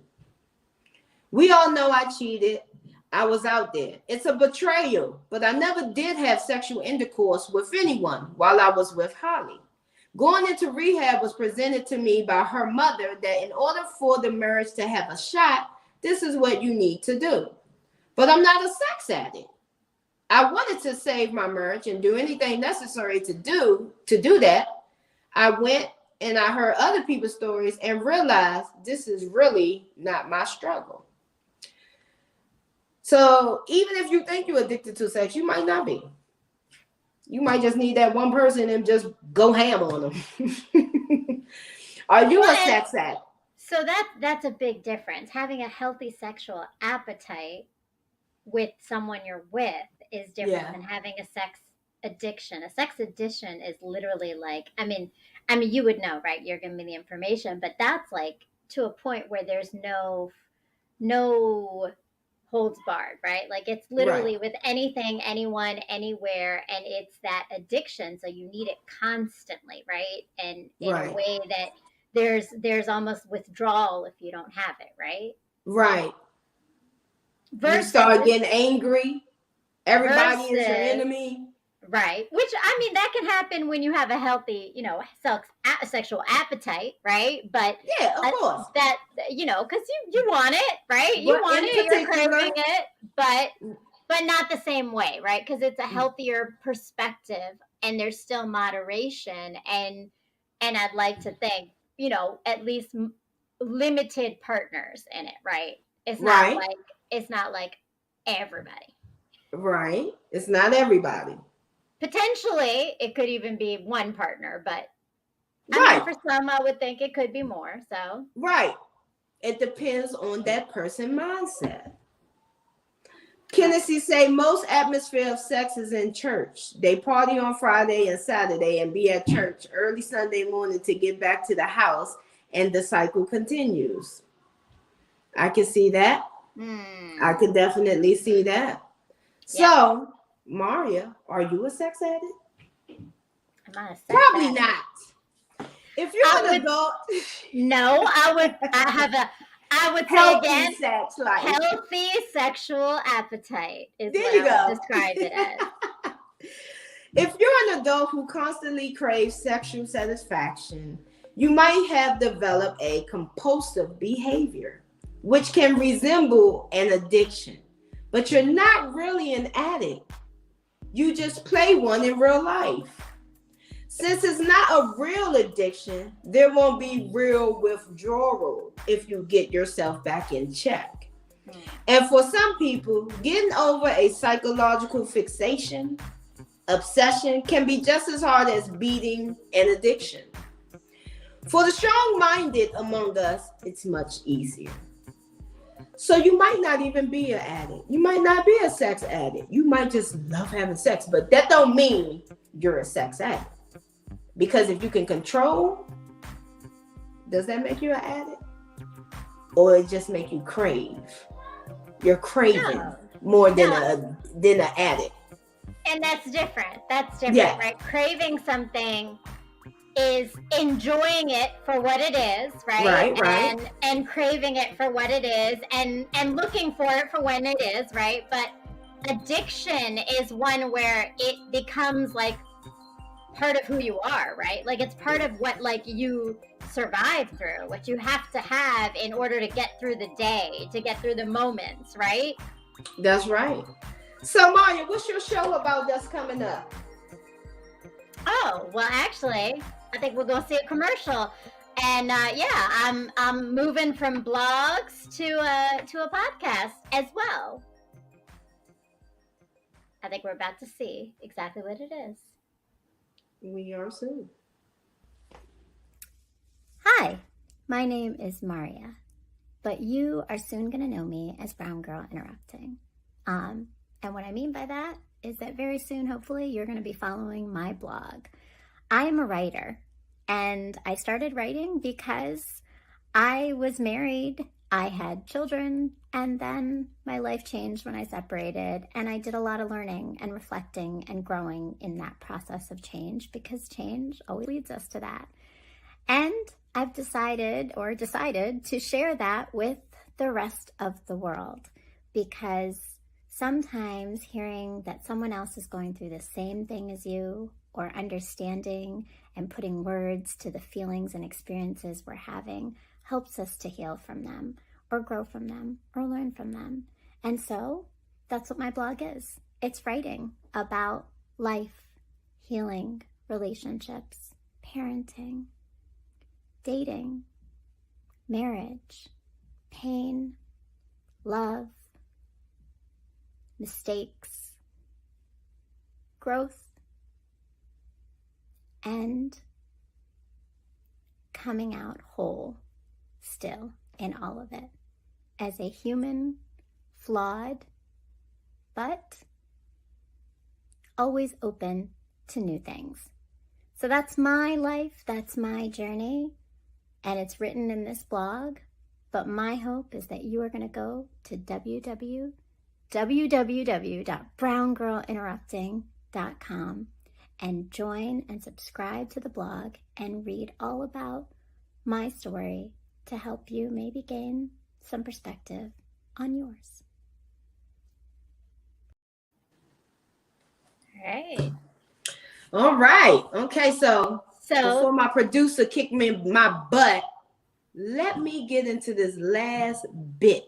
We all know I cheated. I was out there. It's a betrayal, but I never did have sexual intercourse with anyone while I was with Holly. Going into rehab was presented to me by her mother that in order for the marriage to have a shot, this is what you need to do. But I'm not a sex addict. I wanted to save my marriage and do anything necessary to do that. I went and I heard other people's stories and realized this is really not my struggle. So even if you think you're addicted to sex, you might not be. You might just need that one person and just go ham on them. Are you a sex addict? So that's a big difference. Having a healthy sexual appetite with someone you're with is different than having a sex addiction. A sex addiction is literally like, I mean, you would know, right? You're giving me the information, but that's like to a point where there's no holds barred, right? Like it's literally with anything, anyone, anywhere, and it's that addiction. So you need it constantly, right? And in a way that there's almost withdrawal if you don't have it, right? Right. Versus, you start getting angry. Everybody is your enemy. Right. Which, I mean, that can happen when you have a healthy, sexual appetite, right? But yeah, of course. That, because you want it, right? You want it, you're craving it, but not the same way, right? Because it's a healthier perspective and there's still moderation. And I'd like to think, at least limited partners in it, right? It's not like everybody. Right. It's not everybody. Potentially, it could even be one partner, but I mean, for some, I would think it could be more. So it depends on that person's mindset. Kennedy say most atmosphere of sex is in church. They party on Friday and Saturday and be at church early Sunday morning to get back to the house, and the cycle continues. I can see that. I could definitely see that. So, Maria, are you a sex addict? Am I a sex Probably addict? Not. If you're an adult, no, I would say again, sex life. Healthy sexual appetite is there what I would describe it as. If you're an adult who constantly craves sexual satisfaction, you might have developed a compulsive behavior, which can resemble an addiction. But you're not really an addict. You just play one in real life. Since it's not a real addiction, there won't be real withdrawal if you get yourself back in check. And for some people, getting over a psychological fixation, obsession, can be just as hard as beating an addiction. For the strong-minded among us, it's much easier. So you might not even be an addict. You might not be a sex addict. You might just love having sex, but that don't mean you're a sex addict. Because if you can control, does that make you an addict? Or it just make you crave? You're craving more than an addict. And that's different. Right? Craving something is enjoying it for what it is, right? And craving it for what it is and looking for it for when it is, right? But addiction is one where it becomes like part of who you are, right? Like it's part of what like you survive through, what you have to have in order to get through the day, to get through the moments, right? That's right. So Maria, what's your show about that's coming up? Oh, well, actually, I think we're going to see a commercial. And I'm moving from blogs to a podcast as well. I think we're about to see exactly what it is. We are soon. Hi, my name is Maria, but you are soon going to know me as Brown Girl Interrupting. And what I mean by that is that very soon, hopefully, you're going to be following my blog. I am a writer, and I started writing because I was married I had children, and then my life changed when I separated, and I did a lot of learning and reflecting and growing in that process of change, because change always leads us to that. And I've decided to share that with the rest of the world, because sometimes hearing that someone else is going through the same thing as you, or understanding and putting words to the feelings and experiences we're having, helps us to heal from them, or grow from them, or learn from them. And so that's what my blog is. It's writing about life, healing, relationships, parenting, dating, marriage, pain, love, mistakes, growth, and coming out whole still in all of it as a human, flawed, but always open to new things. So that's my life, that's my journey, and it's written in this blog. But my hope is that you are going to go to www.browngirlinterrupting.com and join and subscribe to the blog and read all about my story to help you maybe gain some perspective on yours. All right. Okay, so before my producer kicked me in my butt, let me get into this last bit.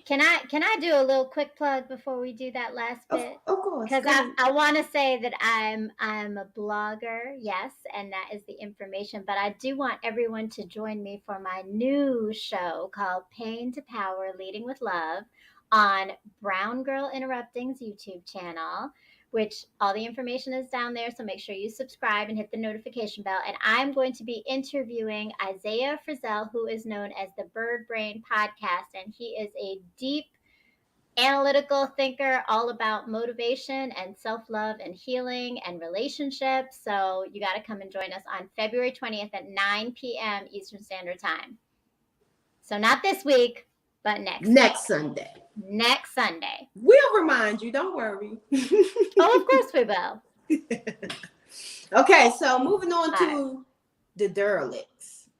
Can I do a little quick plug before we do that last bit? Of course. Because I want to say that I'm a blogger, yes, and that is the information. But I do want everyone to join me for my new show called Pain to Power, Leading with Love on Brown Girl Interrupting's YouTube channel, which all the information is down there. So make sure you subscribe and hit the notification bell. And I'm going to be interviewing Isaiah Frizzell, who is known as the Bird Brain Podcast. And he is a deep analytical thinker all about motivation and self-love and healing and relationships. So you got to come and join us on February 20th at 9 p.m. Eastern Standard Time. So not this week, but next Sunday. Next Sunday. We'll remind you. Don't worry. Oh, of course we will. Okay, so moving on to the derelicts.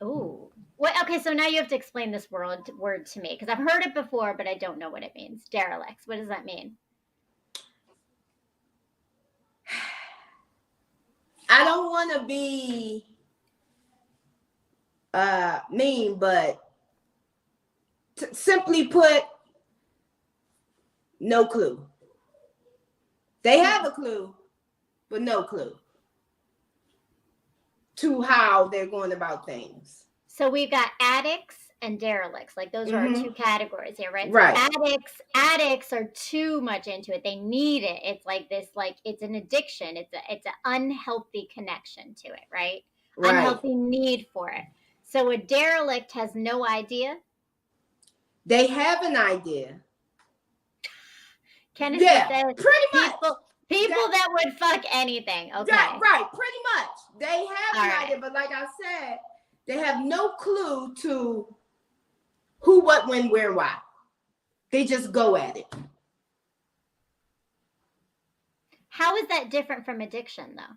Ooh. Well, okay, so now you have to explain this word to me, because I've heard it before, but I don't know what it means. Derelicts. What does that mean? I don't want to be mean, but simply put, no clue. They have a clue, but no clue to how they're going about things. So we've got addicts and derelicts. Like those are our two categories here, right? Right. So addicts are too much into it. They need it. It's like this, like it's an addiction. It's an unhealthy connection to it, right? Unhealthy need for it. So a derelict has no idea. They have an idea. Kenneth says pretty much. People that would fuck anything. Okay. Right, pretty much. They have an idea, but like I said, they have no clue to who, what, when, where, why. They just go at it. How is that different from addiction, though?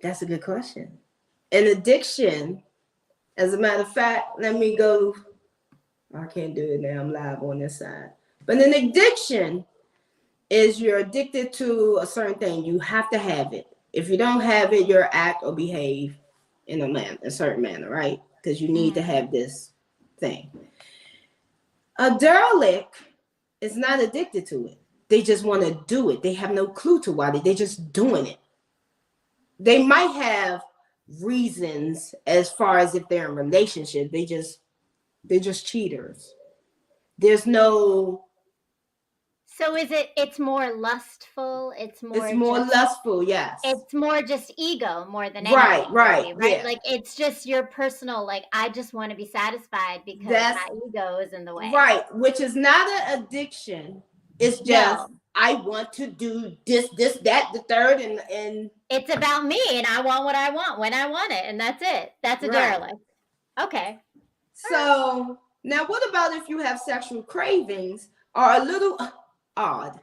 That's a good question. An addiction, as a matter of fact, let me go. I can't do it now. I'm live on this side. But an addiction is you're addicted to a certain thing. You have to have it. If you don't have it, you'll act or behave in a certain manner, right? Because you need to have this thing. A derelict is not addicted to it. They just want to do it. They have no clue to why. They're just doing it. They might have reasons as far as if they're in a relationship. They're just cheaters. There's no. So it's more lustful? It's more lustful, yes. It's more just ego more than anything. Right? Yeah. Like it's just your personal, like I just want to be satisfied because my ego is in the way. Right, which is not an addiction. It's just I want to do this, that, the third, and it's about me and I want what I want when I want it, and that's it. That's a derelict. Okay. So now what about if you have sexual cravings are a little odd?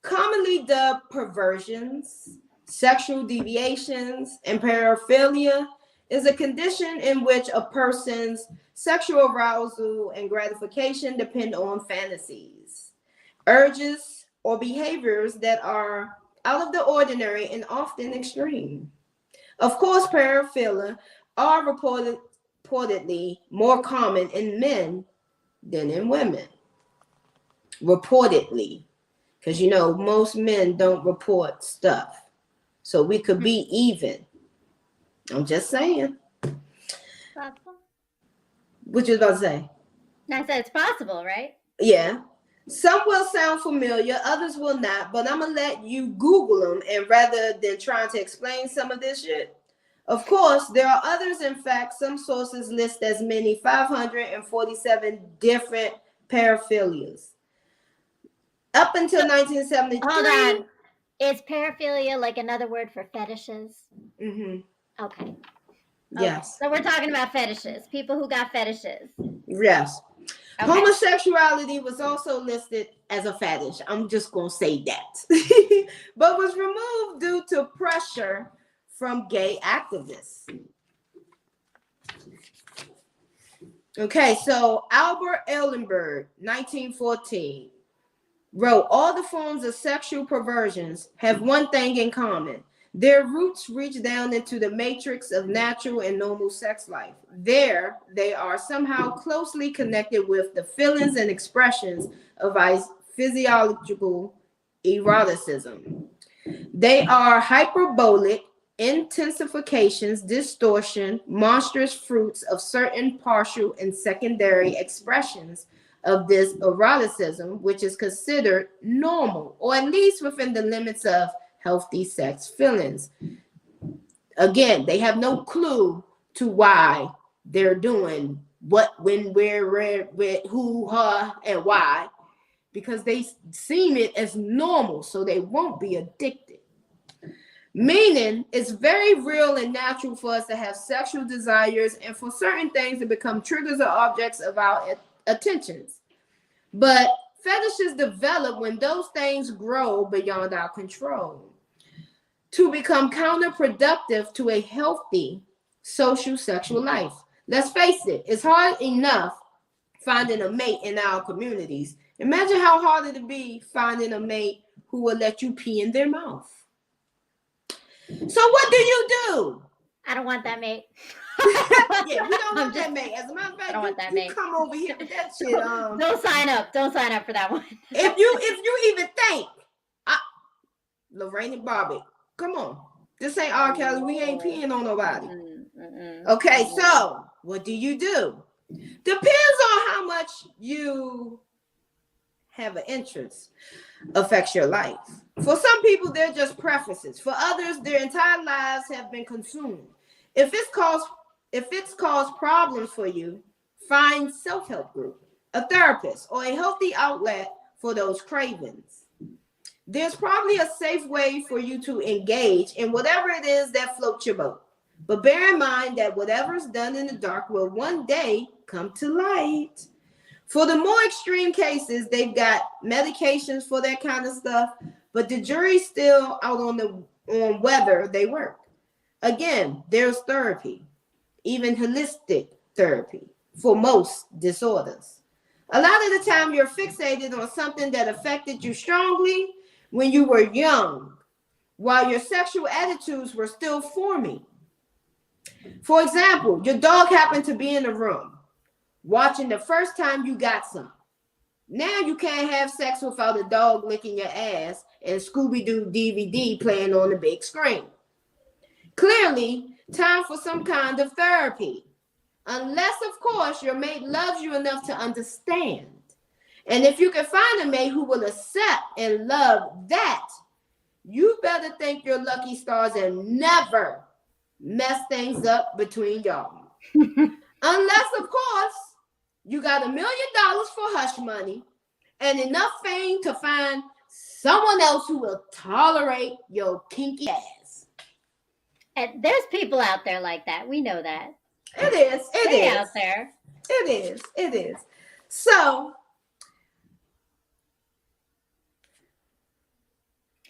Commonly dubbed perversions, sexual deviations, and paraphilia is a condition in which a person's sexual arousal and gratification depend on fantasies, urges, or behaviors that are out of the ordinary and often extreme. Of course, paraphilia are reportedly more common in men than in women. Reportedly. Because, most men don't report stuff. So we could be even. I'm just saying. Possible. What you about to say? I said it's possible, right? Yeah. Some will sound familiar, others will not, but I'm going to let you Google them, and rather than trying to explain some of this shit. Of course, there are others. In fact, some sources list as many 547 different paraphilias. Up until 1973. Hold on. Is paraphilia like another word for fetishes? Mm-hmm. Okay. Yes. So we're talking about fetishes. People who got fetishes. Yes. Okay. Homosexuality was also listed as a fetish. I'm just going to say that. But was removed due to pressure from gay activists. Okay, so Albert Ehrenberg, 1914, wrote, all the forms of sexual perversions have one thing in common. Their roots reach down into the matrix of natural and normal sex life. There, they are somehow closely connected with the feelings and expressions of physiological eroticism. They are hyperbolic intensifications, distortion, monstrous fruits of certain partial and secondary expressions of this eroticism, which is considered normal, or at least within the limits of healthy sex feelings. Again, they have no clue to why they're doing what, when, where, who, her, and why, because they seem it as normal, so they won't be addicted. Meaning, it's very real and natural for us to have sexual desires and for certain things to become triggers or objects of our attentions. But fetishes develop when those things grow beyond our control to become counterproductive to a healthy social sexual life. Let's face it, it's hard enough finding a mate in our communities. Imagine how hard it'd be finding a mate who will let you pee in their mouth. So what do you do? I don't want that mate. Yeah, we don't want that mate. As a matter of fact, you come over here with that shit. Don't sign up. Don't sign up for that one. if you even think, Lorraine and Bobby, come on. This ain't R. Kelly. We ain't peeing on nobody. Okay, so what do you do? Depends on how much you have an interest affects your life. For some people, they're just preferences. For others, their entire lives have been consumed. If it's caused problems for you, find self-help group, a therapist, or a healthy outlet for those cravings. There's probably a safe way for you to engage in whatever it is that floats your boat. But bear in mind that whatever's done in the dark will one day come to light. For the more extreme cases, they've got medications for that kind of stuff, but the jury's still out on whether they work. Again, there's therapy, even holistic therapy for most disorders. A lot of the time you're fixated on something that affected you strongly when you were young, while your sexual attitudes were still forming. For example, your dog happened to be in the room watching the first time you got some. Now you can't have sex without a dog licking your ass and Scooby-Doo DVD playing on the big screen. Clearly, time for some kind of therapy. Unless, of course, your mate loves you enough to understand. And if you can find a mate who will accept and love that, you better thank your lucky stars and never mess things up between y'all. Unless, of course, you got $1 million for hush money and enough fame to find someone else who will tolerate your kinky ass. And there's people out there like that. We know that. It is. It Way is out there. It is. It is. So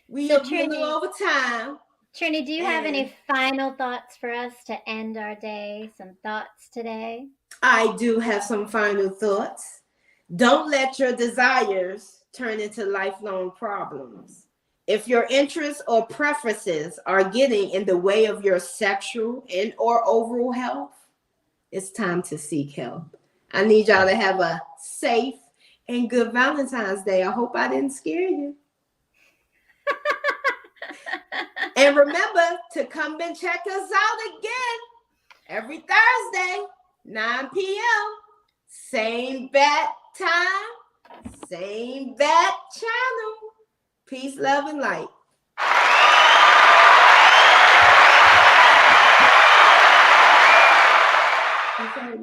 we're a little over time. Trini, do you have any final thoughts for us to end our day? Some thoughts today? I do have some final thoughts. Don't let your desires turn into lifelong problems. If your interests or preferences are getting in the way of your sexual and or overall health, it's time to seek help. I need y'all to have a safe and good Valentine's Day. I hope I didn't scare you. And remember to come and check us out again every Thursday, 9 p.m. Same bat time, same bat channel. Peace, love, and light. Okay.